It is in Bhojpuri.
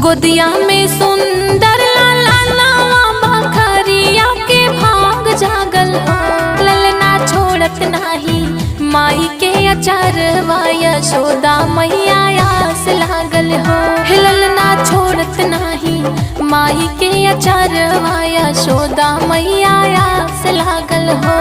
गोदिया में सुंदर लाला नावा बखरिया के भाग जागल हो। ललना छोड़त नाही माई के अचारवा यशोदा मैया आस लागल हो। ललना छोड़त नाही माई के अचारवा यशोदा मैया आस लागल हो।